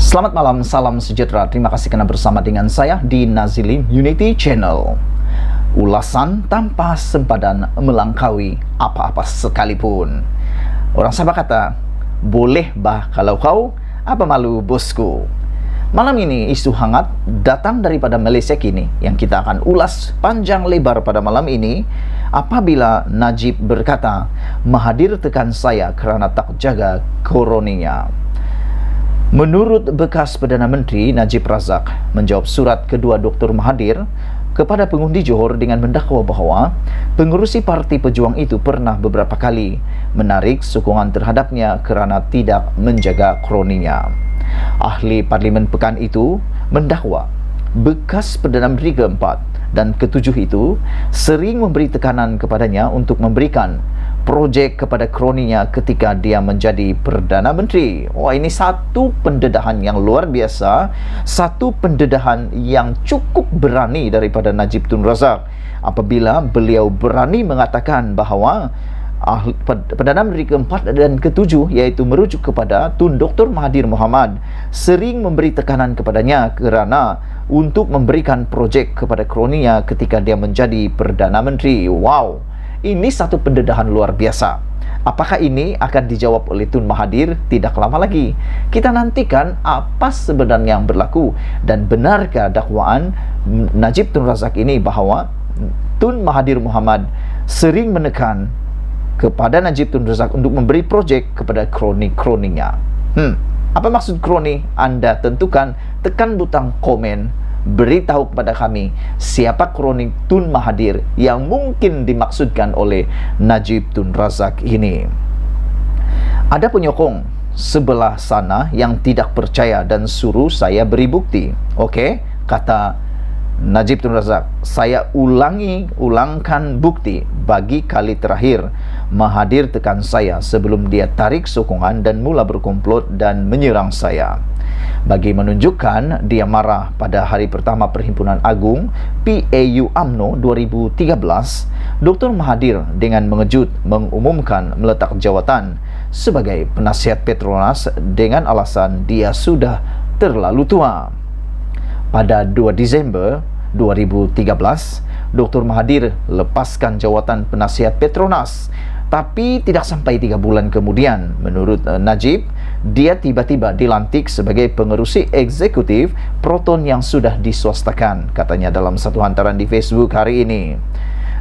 Selamat malam, salam sejahtera. Terima kasih kerana bersama dengan saya di Nazilin Unity Channel. Ulasan tanpa sempadan melangkaui apa-apa sekalipun. Orang Sabah kata, boleh bah kalau kau, apa malu bosku. Malam ini isu hangat datang daripada Malaysia kini yang kita akan ulas panjang lebar pada malam ini apabila Najib berkata, Mahathir tekan saya kerana tak jaga koroninya. Menurut bekas Perdana Menteri Najib Razak menjawab surat kedua Dr. Mahathir kepada pengundi Johor dengan mendakwa bahawa pengerusi Parti Pejuang itu pernah beberapa kali menarik sokongan terhadapnya kerana tidak menjaga kroninya. Ahli Parlimen Pekan itu mendakwa bekas Perdana Menteri keempat dan ketujuh itu sering memberi tekanan kepadanya untuk memberikan projek kepada kroninya ketika dia menjadi Perdana Menteri. Wah, ini satu pendedahan yang luar biasa, satu pendedahan yang cukup berani daripada Najib Tun Razak apabila beliau berani mengatakan bahawa Perdana Menteri keempat dan ketujuh, iaitu merujuk kepada Tun Dr. Mahathir Mohamad, sering memberi tekanan kepadanya kerana untuk memberikan projek kepada kroninya ketika dia menjadi Perdana Menteri. Wow, ini satu pendedahan luar biasa. Apakah ini akan dijawab oleh Tun Mahathir? Tidak lama lagi. Kita nantikan apa sebenarnya yang berlaku dan benarkah dakwaan Najib Tun Razak ini bahawa Tun Mahathir Mohamad sering menekan kepada Najib Tun Razak untuk memberi projek kepada kroni-kroninya. Apa maksud kroni? Anda tentukan, tekan butang komen, beritahu kepada kami siapa kroni Tun Mahathir yang mungkin dimaksudkan oleh Najib Tun Razak ini. Ada penyokong sebelah sana yang tidak percaya dan suruh saya beri bukti. Okey, kata Najib Tun Razak, saya ulangkan bukti. Bagi kali terakhir Mahathir tekan saya sebelum dia tarik sokongan dan mula berkomplot dan menyerang saya. Bagi menunjukkan dia marah pada hari pertama Perhimpunan Agung PAU UMNO 2013, Dr. Mahathir dengan mengejut mengumumkan meletak jawatan sebagai penasihat Petronas dengan alasan dia sudah terlalu tua. Pada 2 Disember 2013, Dr. Mahathir lepaskan jawatan penasihat Petronas. Tapi tidak sampai 3 bulan kemudian, menurut Najib, dia tiba-tiba dilantik sebagai pengerusi eksekutif Proton yang sudah diswastakan, katanya dalam satu hantaran di Facebook hari ini.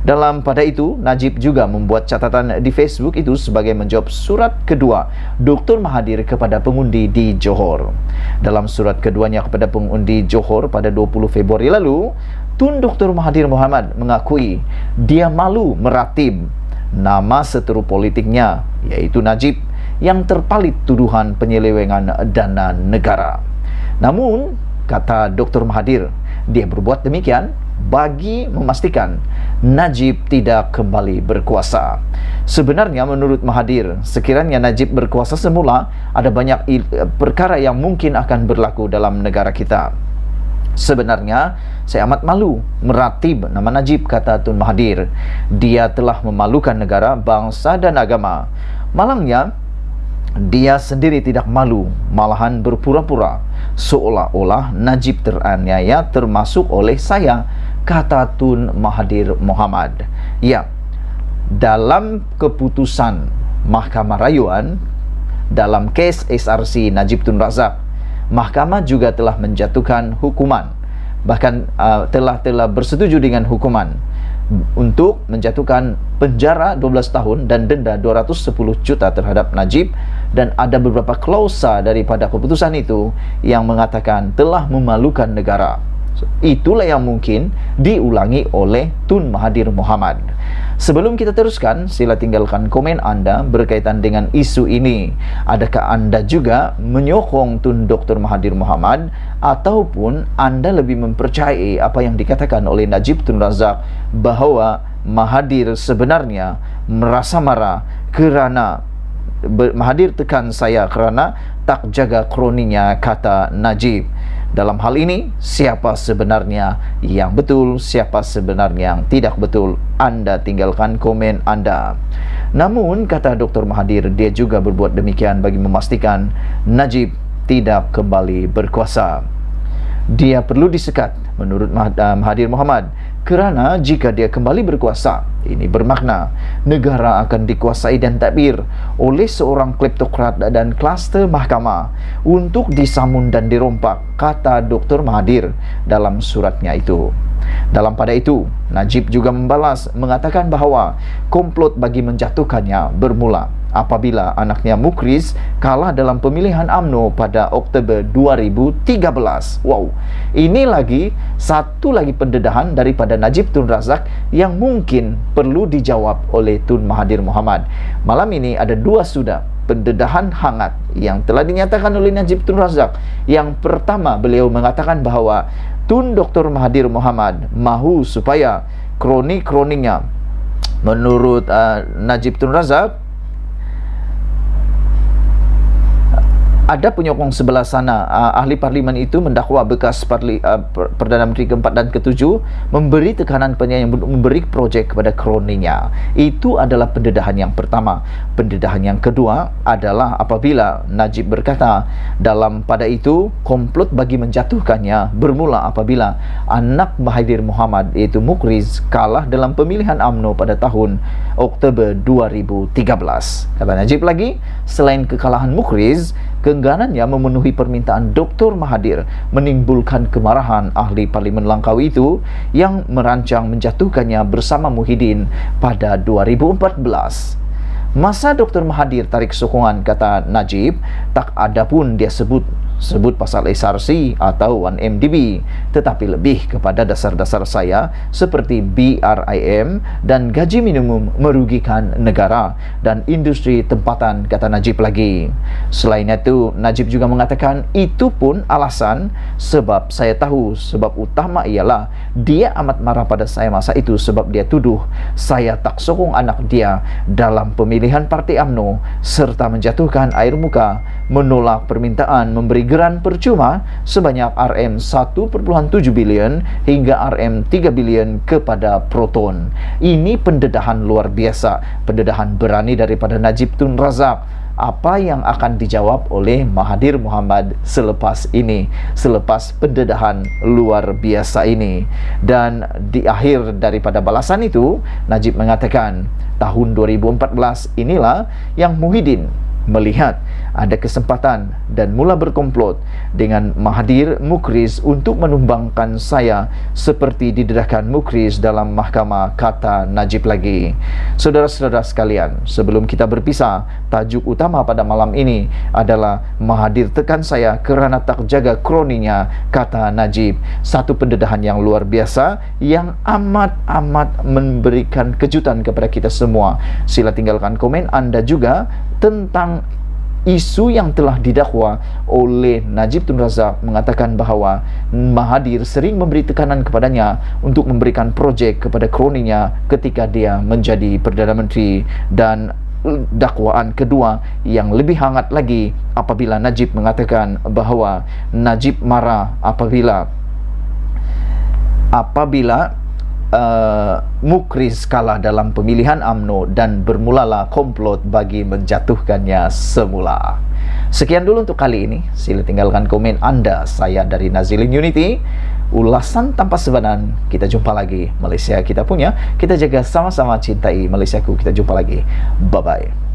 Pada itu, Najib juga membuat catatan di Facebook itu sebagai menjawab surat kedua Dr. Mahathir kepada pengundi di Johor. Dalam surat keduanya kepada pengundi Johor pada 20 Februari lalu, Tun Dr. Mahathir Mohamad mengakui dia malu meratib nama seteru politiknya, iaitu Najib, yang terpalit tuduhan penyelewengan dana negara. Namun, kata Dr. Mahathir, dia berbuat demikian bagi memastikan Najib tidak kembali berkuasa. Sebenarnya menurut Mahathir, sekiranya Najib berkuasa semula, ada banyak perkara yang mungkin akan berlaku dalam negara kita. Sebenarnya, saya amat malu meratib nama Najib, kata Tun Mahathir. Dia telah memalukan negara, bangsa dan agama. Malangnya, dia sendiri tidak malu, malahan berpura-pura seolah-olah Najib teraniaya termasuk oleh saya, kata Tun Mahathir Mohamad. Ya, dalam keputusan Mahkamah Rayuan dalam kes SRC Najib Tun Razak, Mahkamah juga telah menjatuhkan hukuman, bahkan telah bersetuju dengan hukuman untuk menjatuhkan penjara 12 tahun dan denda 210 juta terhadap Najib, dan ada beberapa klausa daripada keputusan itu yang mengatakan telah memalukan negara. Itulah yang mungkin diulangi oleh Tun Mahathir Mohamad. Sebelum kita teruskan, sila tinggalkan komen anda berkaitan dengan isu ini. Adakah anda juga menyokong Tun Dr. Mahathir Mohamad ataupun anda lebih mempercayai apa yang dikatakan oleh Najib Tun Razak bahawa Mahathir sebenarnya merasa marah kerana Mahathir tekan saya kerana tak jaga kroninya, kata Najib. Dalam hal ini, siapa sebenarnya yang betul, siapa sebenarnya yang tidak betul? Anda tinggalkan komen anda. Namun, kata Dr. Mahathir, dia juga berbuat demikian bagi memastikan Najib tidak kembali berkuasa. Dia perlu disekat menurut Mahathir Mohamad kerana jika dia kembali berkuasa, ini bermakna negara akan dikuasai dan tadbir oleh seorang kleptokrat dan kluster mahkamah untuk disamun dan dirompak, kata Dr. Mahathir dalam suratnya itu. Dalam pada itu, Najib juga membalas mengatakan bahawa komplot bagi menjatuhkannya bermula apabila anaknya Mukriz kalah dalam pemilihan UMNO pada Oktober 2013. Wow, ini satu lagi pendedahan daripada Najib Tun Razak yang mungkin perlu dijawab oleh Tun Mahathir Mohamad. Malam ini ada dua sudah pendedahan hangat yang telah dinyatakan oleh Najib Tun Razak. Yang pertama, beliau mengatakan bahawa Tun Dr. Mahathir Mohamad mahu supaya kroni-kroninya menurut Najib Tun Razak ada penyokong sebelah sana. Ahli parlimen itu mendakwa bekas Perdana Menteri keempat dan ketujuh memberi tekanan yang memberi projek kepada kroninya. Itu adalah pendedahan yang pertama. Pendedahan yang kedua adalah apabila Najib berkata dalam pada itu komplot bagi menjatuhkannya bermula apabila anak Mahathir Mohamad iaitu Mukriz kalah dalam pemilihan UMNO pada tahun Oktober 2013. Kata Najib lagi, selain kekalahan Mukriz, keengganannya memenuhi permintaan Dr. Mahathir menimbulkan kemarahan ahli parlimen Langkawi itu yang merancang menjatuhkannya bersama Muhyiddin pada 2014. Masa Dr. Mahathir tarik sokongan, kata Najib, tak ada pun dia sebut pasal SRC atau 1MDB, tetapi lebih kepada dasar-dasar saya seperti BRIM dan gaji minimum merugikan negara dan industri tempatan, kata Najib lagi. Selain itu, Najib juga mengatakan itu pun alasan sebab saya tahu sebab utama ialah dia amat marah pada saya masa itu sebab dia tuduh saya tak sokong anak dia dalam pemilihan parti UMNO serta menjatuhkan air muka, menolak permintaan memberi geran percuma sebanyak RM1.7 bilion hingga RM3 bilion kepada Proton. Ini pendedahan luar biasa, pendedahan berani daripada Najib Tun Razak. Apa yang akan dijawab oleh Mahathir Mohamad selepas ini, selepas pendedahan luar biasa ini? Dan di akhir daripada balasan itu, Najib mengatakan tahun 2014 inilah yang Muhyiddin melihat ada kesempatan dan mula berkomplot dengan Mahathir Mukriz untuk menumbangkan saya seperti didedahkan Mukriz dalam mahkamah, kata Najib lagi. Saudara-saudara sekalian, sebelum kita berpisah, tajuk utama pada malam ini adalah Mahathir tekan saya kerana tak jaga kroninya, kata Najib. Satu pendedahan yang luar biasa yang amat memberikan kejutan kepada kita semua. Sila tinggalkan komen Anda juga tentang isu yang telah didakwa oleh Najib Tun Razak mengatakan bahawa Mahathir sering memberi tekanan kepadanya untuk memberikan projek kepada kroninya ketika dia menjadi Perdana Menteri. Dan dakwaan kedua yang lebih hangat lagi apabila Najib mengatakan bahawa Najib marah apabila Mukriz kalah dalam pemilihan UMNO dan bermulalah komplot bagi menjatuhkannya semula. Sekian dulu untuk kali ini. Sila tinggalkan komen Anda. Saya dari Nazilin Unity, ulasan tanpa sebadan. Kita jumpa lagi. Malaysia kita punya, kita jaga sama-sama cintai Malaysiaku. Kita jumpa lagi. Bye-bye.